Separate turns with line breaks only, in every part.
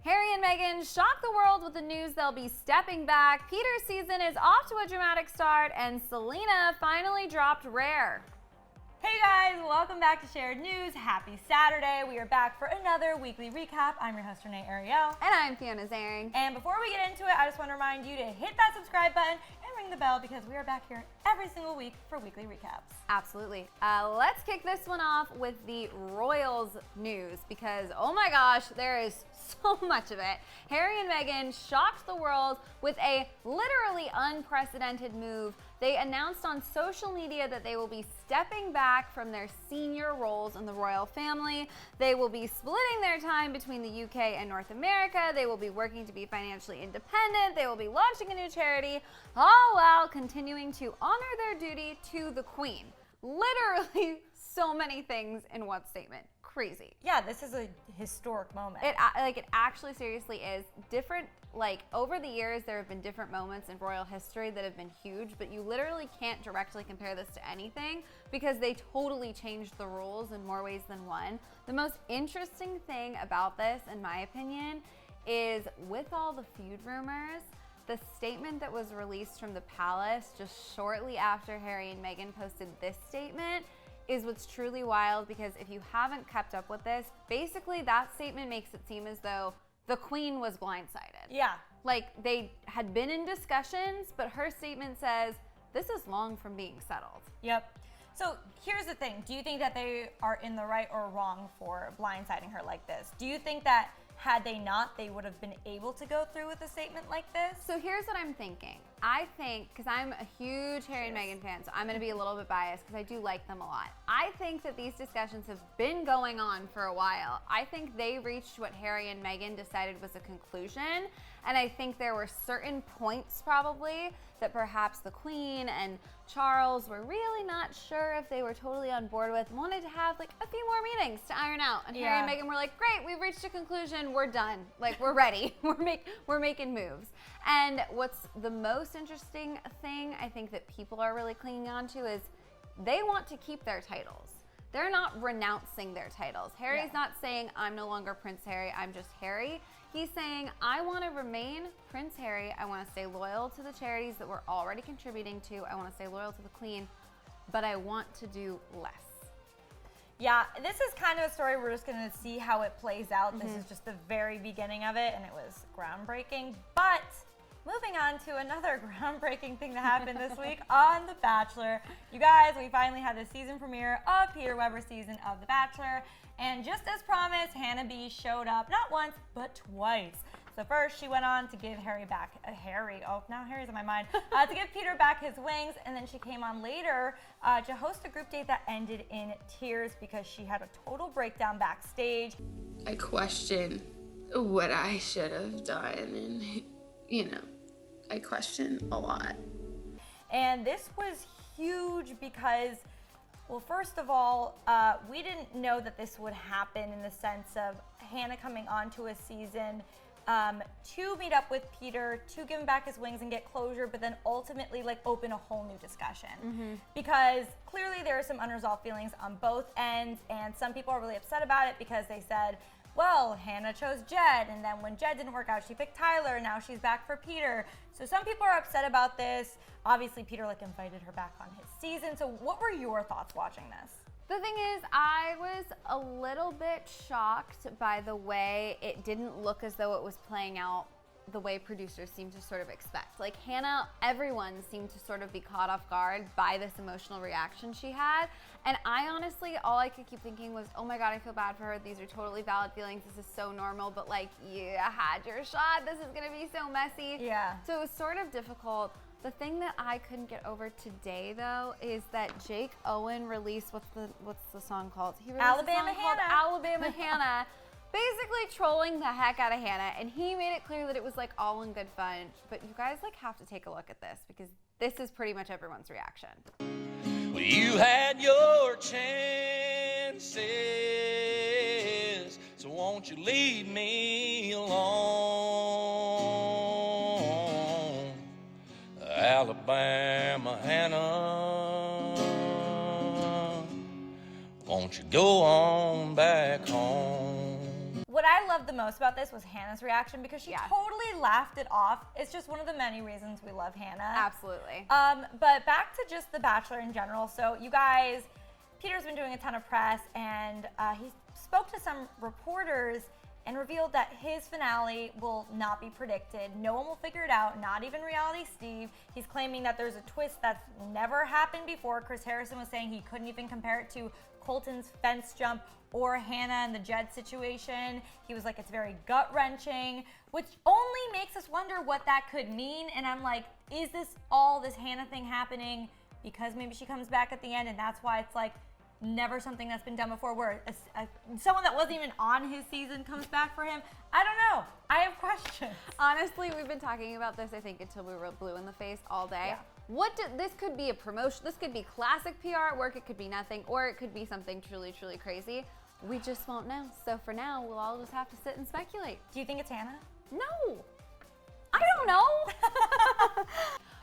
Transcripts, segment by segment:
Harry and Meghan shock the world with the news they'll be stepping back. Peter's season is off to a dramatic start, and Selena finally dropped Rare.
Hey guys, welcome back to Shared News. Happy Saturday. We are back for another weekly recap. I'm your host, Renee Ariel.
And I'm Fiona Zaring.
And before we get into it, I just want to remind you to hit that subscribe button and ring the bell because we are back here every single week for weekly recaps.
Absolutely. Let's kick this one off with the Royals news because, oh my gosh, there is so much of it. Harry and Meghan shocked the world with a literally unprecedented move. They announced on social media that they will be stepping back from their senior roles in the royal family. They will be splitting their time between the UK and North America. They will be working to be financially independent. They will be launching a new charity, all while continuing to honor their duty to the Queen. Literally so many things in one statement. Crazy.
Yeah, this is a historic moment.
It actually seriously is different. Like, over the years, there have been different moments in royal history that have been huge, but you literally can't directly compare this to anything because they totally changed the rules in more ways than one. The most interesting thing about this, in my opinion, is with all the feud rumors, the statement that was released from the palace just shortly after Harry and Meghan posted this statement is what's truly wild, because if you haven't kept up with this, basically that statement makes it seem as though the Queen was blindsided.
Yeah.
Like, they had been in discussions, but her statement says, this is long from being settled.
Yep. So here's the thing. Do you think that they are in the right or wrong for blindsiding her like this? Do you think that had they not, they would have been able to go through with a statement like this?
So here's what I'm thinking. I think, because I'm a huge Harry and Meghan fan, so I'm going to be a little bit biased because I do like them a lot. I think that these discussions have been going on for a while. I think they reached what Harry and Meghan decided was a conclusion, and I think there were certain points probably that perhaps the Queen and Charles were really not sure if they were totally on board with, wanted to have like a few more meetings to iron out. And Harry and Meghan were like, great, we've reached a conclusion, we're done. Like, we're ready, we're making moves. And what's the most interesting thing I think that people are really clinging on to is they want to keep their titles. They're not renouncing their titles. Harry's not saying, I'm no longer Prince Harry, I'm just Harry. He's saying, I want to remain Prince Harry. I want to stay loyal to the charities that we're already contributing to. I want to stay loyal to the Queen, but I want to do less.
Yeah, this is kind of a story we're just going to see how it plays out. This is just the very beginning of it, and it was groundbreaking. But moving on to another groundbreaking thing that happened this week on The Bachelor. You guys, we finally had the season premiere of Peter Weber's season of The Bachelor. And just as promised, Hannah B showed up not once, but twice. So first, she went on to give Harry's in my mind, to give Peter back his wings, and then she came on later to host a group date that ended in tears because she had a total breakdown backstage.
I question what I should have done, and, I question a lot.
And this was huge because, well, first of all, we didn't know that this would happen in the sense of Hannah coming onto a season to meet up with Peter, to give him back his wings and get closure, but then ultimately open a whole new discussion. Because clearly there are some unresolved feelings on both ends, and some people are really upset about it because they said, well, Hannah chose Jed, and then when Jed didn't work out, she picked Tyler, and now she's back for Peter. So some people are upset about this. Obviously, Peter invited her back on his season. So what were your thoughts watching this?
The thing is, I was a little bit shocked by the way it didn't look as though it was playing out the way producers seemed to sort of expect. Like, Hannah, everyone seemed to sort of be caught off guard by this emotional reaction she had. And I honestly, all I could keep thinking was, oh my God, I feel bad for her. These are totally valid feelings. This is so normal, but you had your shot. This is gonna be so messy.
Yeah.
So it was sort of difficult. The thing that I couldn't get over today, though, is that Jake Owen released, what's the song called? He released
Alabama
a song called
Hannah.
Alabama Hannah. Basically trolling the heck out of Hannah, and he made it clear that it was all in good fun. But you guys have to take a look at this because this is pretty much everyone's reaction.
Well, you had your chances, so won't you leave me alone, Alabama Hannah, won't you go on back home?
What I love loved the most about this was Hannah's reaction because she totally laughed it off. It's just one of the many reasons we love Hannah.
Absolutely.
But back to just The Bachelor in general. So you guys, Peter's been doing a ton of press, and he spoke to some reporters and revealed that his finale will not be predicted. No one will figure it out, not even Reality Steve. He's claiming that there's a twist that's never happened before. Chris Harrison was saying he couldn't even compare it to Colton's fence jump or Hannah and the Jed situation. He was like, it's very gut-wrenching, which only makes us wonder what that could mean. And I'm like, is this Hannah thing happening because maybe she comes back at the end and that's why it's like never something that's been done before where someone that wasn't even on his season comes back for him? I don't know. I have questions.
Honestly, we've been talking about this, I think, until we were blue in the face all day. This could be a promotion. This could be classic PR work. It could be nothing, or it could be something truly, truly crazy. We just won't know. So for now, we'll all just have to sit and speculate.
Do you think it's Hannah?
No. I don't know.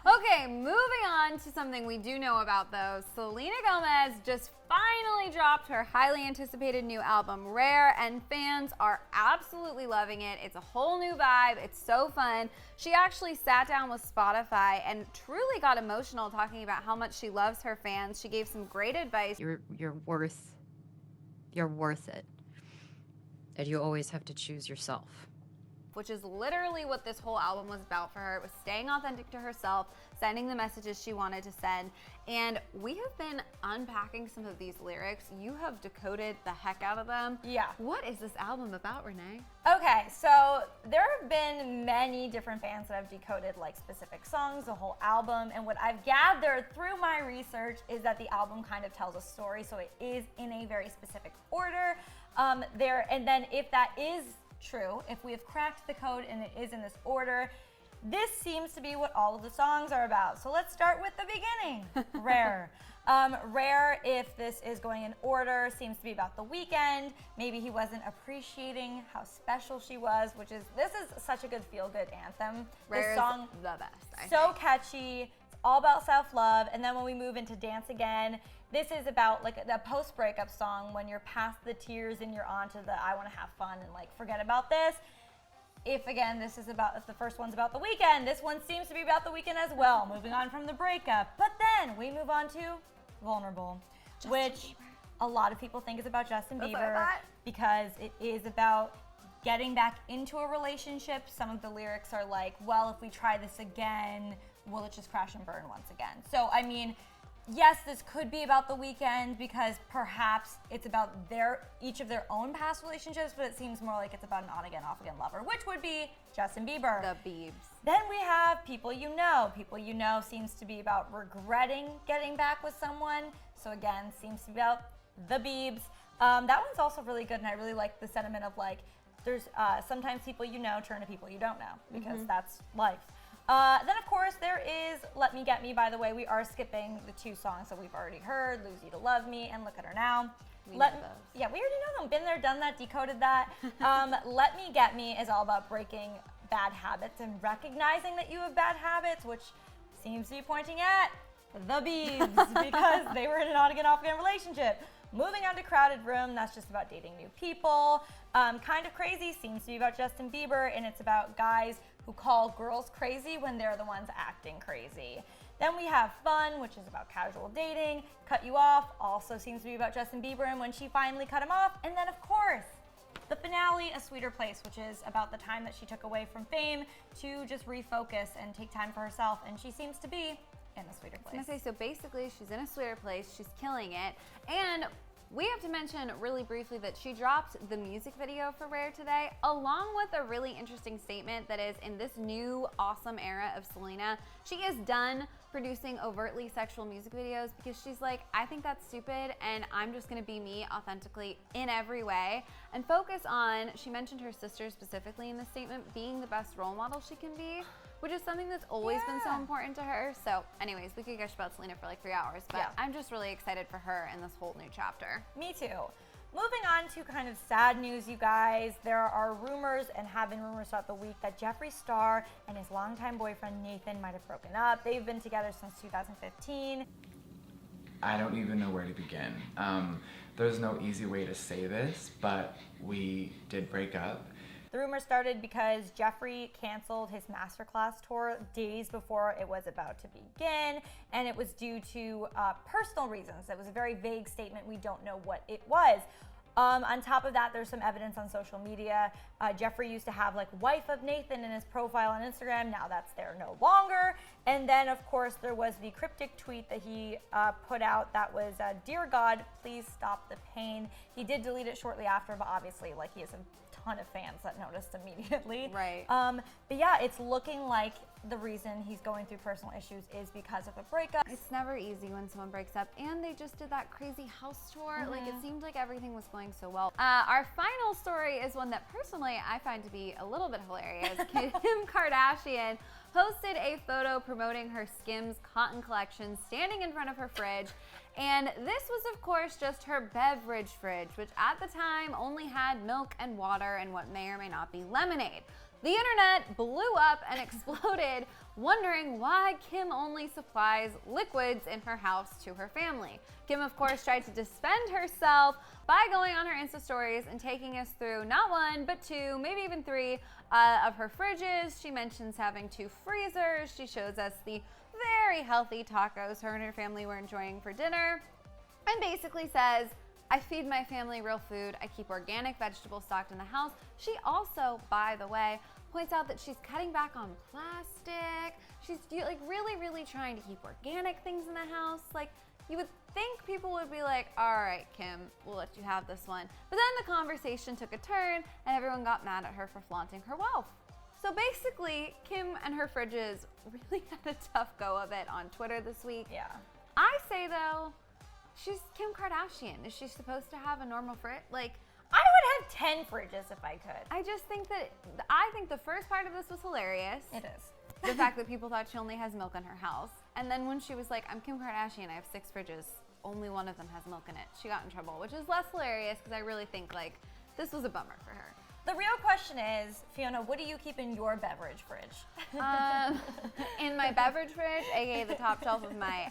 Okay, moving on to something we do know about, though. Selena Gomez just finally dropped her highly anticipated new album, Rare, and fans are absolutely loving it. It's a whole new vibe. It's so fun. She actually sat down with Spotify and truly got emotional talking about how much she loves her fans. She gave some great advice.
You're worth it. And you always have to choose yourself.
Which is literally what this whole album was about for her. It was staying authentic to herself, sending the messages she wanted to send. And we have been unpacking some of these lyrics. You have decoded the heck out of them.
Yeah.
What is this album about, Renee?
Okay, so there have been many different fans that have decoded like specific songs, the whole album, and what I've gathered through my research is that the album kind of tells a story, so it is in a very specific order. And then if that is true, if we have cracked the code and it is in this order, this seems to be what all of the songs are about. So let's start with the beginning. Rare. Rare, if this is going in order, seems to be about the weekend. Maybe he wasn't appreciating how special she was, this is such a good feel-good anthem.
Rare
This song,
is the best, I
so
think.
catchy. It's all about self-love. And then when we move into Dance Again, this is about like a post-breakup song when you're past the tears and you're onto the I want to have fun and like forget about this. If the first one's about the weekend, this one seems to be about the weekend as well, moving on from the breakup. But then we move on to Vulnerable, which a lot of people think is about Justin Bieber because it is about getting back into a relationship. Some of the lyrics are like, well, if we try this again, will it just crash and burn once again? So, I mean, yes, this could be about the weekend because perhaps it's about each of their own past relationships, but it seems more like it's about an on-again, off-again lover, which would be Justin Bieber.
The Biebs.
Then we have People You Know. People You Know seems to be about regretting getting back with someone. So again, seems to be about the Biebs. That one's also really good, and I really like the sentiment of like, there's sometimes people you know turn to people you don't know because that's life. Then, of course, there is Let Me Get Me. By the way, we are skipping the two songs that we've already heard, Lose You to Love Me and Look at Her Now.
We know those.
Yeah, we already know them. Been there, done that, decoded that. Let Me Get Me is all about breaking bad habits and recognizing that you have bad habits, which seems to be pointing at the Biebs because they were in an on-again, off-again relationship. Moving on to Crowded Room, that's just about dating new people. Kind of Crazy seems to be about Justin Bieber, and it's about guys who call girls crazy when they're the ones acting crazy. Then we have Fun, which is about casual dating. Cut You Off also seems to be about Justin Bieber and when she finally cut him off. And then, of course, the finale, A Sweeter Place, which is about the time that she took away from fame to just refocus and take time for herself. And she seems to be in a sweeter place.
I was gonna say, so basically she's in a sweeter place, she's killing it. And we have to mention really briefly that she dropped the music video for Rare today, along with a really interesting statement that is, in this new awesome era of Selena, she is done producing overtly sexual music videos because she's like, I think that's stupid and I'm just gonna be me authentically in every way and focus on, she mentioned her sister specifically in the statement, being the best role model she can be, which is something that's always been so important to her. So anyways, we could gush about Selena for like 3 hours, but I'm just really excited for her in this whole new chapter.
Me too. Moving on to kind of sad news, you guys. There are rumors and have been rumors throughout the week that Jeffree Star and his longtime boyfriend Nathan might have broken up. They've been together since 2015.
I don't even know where to begin. There's no easy way to say this, but we did break up.
The rumor started because Jeffree canceled his masterclass tour days before it was about to begin, and it was due to personal reasons. It was a very vague statement. We don't know what it was. On top of that, there's some evidence on social media. Jeffree used to have like wife of Nathan in his profile on Instagram. Now that's there no longer. And then of course there was the cryptic tweet that he put out that was, "Dear God, please stop the pain." He did delete it shortly after, but obviously like he has a ton of fans that noticed immediately.
Right.
But yeah, it's looking like the reason he's going through personal issues is because of a breakup.
It's never easy when someone breaks up, and they just did that crazy house tour. Like, it seemed like everything was going so well. Our final story is one that personally I find to be a little bit hilarious. Kim Kardashian posted a photo promoting her Skims cotton collection standing in front of her fridge. And this was, of course, just her beverage fridge, which at the time only had milk and water and what may or may not be lemonade. The internet blew up and exploded, wondering why Kim only supplies liquids in her house to her family. Kim, of course, tried to defend herself by going on her Insta stories and taking us through not one, but two, maybe even three of her fridges. She mentions having 2 freezers. She shows us the very healthy tacos her and her family were enjoying for dinner, and basically says, "I feed my family real food. I keep organic vegetables stocked in the house." She also, by the way, points out that she's cutting back on plastic. She's like really trying to keep organic things in the house. Like, you would think people would be like, "All right, Kim, we'll let you have this one." But then the conversation took a turn and everyone got mad at her for flaunting her wealth. So basically, Kim and her fridges really had a tough go of it on Twitter this week.
Yeah.
I say though, she's Kim Kardashian. Is she supposed to have a normal fridge? Like,
I would have 10 fridges if I could.
I just think that, I think the first part of this was hilarious.
It is.
The fact that people thought she only has milk in her house. And then when she was like, "I'm Kim Kardashian, I have 6 fridges, only one of them has milk in it," she got in trouble, which is less hilarious because I really think like this was a bummer for her.
The real question is, Fiona, what do you keep in your beverage fridge?
In my beverage fridge, aka the top shelf of my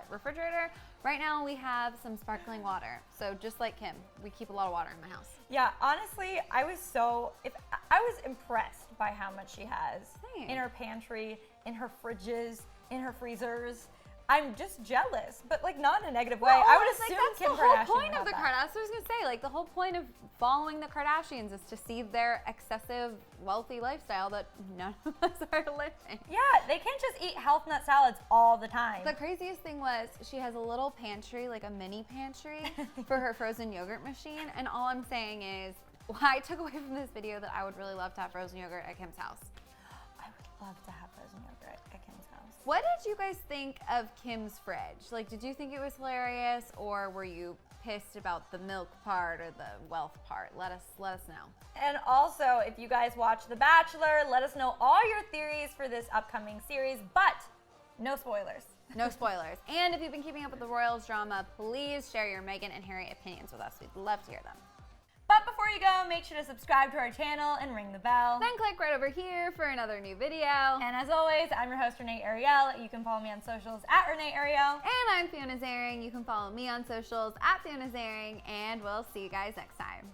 refrigerator, right now we have some sparkling water. So just like Kim, we keep a lot of water in my house.
Yeah, honestly, I was impressed by how much she has
Same.
in her pantry, in her fridges, in her freezers. I'm just jealous, but like not in a negative way. I would assume
that's
Kim
the whole
Kardashian
point
would
of the
have that.
Kardashians. I was gonna say, like, the whole point of following the Kardashians is to see their excessive wealthy lifestyle that none of us are living.
Yeah, they can't just eat health nut salads all the time.
The craziest thing was she has a little pantry, like a mini pantry, for her frozen yogurt machine. And all I'm saying is, I took away from this video that I would really love to have frozen yogurt at Kim's house.
I would love to have frozen yogurt at Kim's house.
What did you guys think of Kim's fridge? Like, did you think it was hilarious, or were you pissed about the milk part or the wealth part? Let us know.
And also, if you guys watch The Bachelor, let us know all your theories for this upcoming series, but no spoilers.
No spoilers. And if you've been keeping up with the Royals drama, please share your Meghan and Harry opinions with us. We'd love to hear them.
But before you go, make sure to subscribe to our channel and ring the bell.
Then click right over here for another new video.
And as always, I'm your host, Renee Ariel. You can follow me on socials at Renee Ariel.
And I'm Fiona Zaring. You can follow me on socials at Fiona Zaring, and we'll see you guys next time.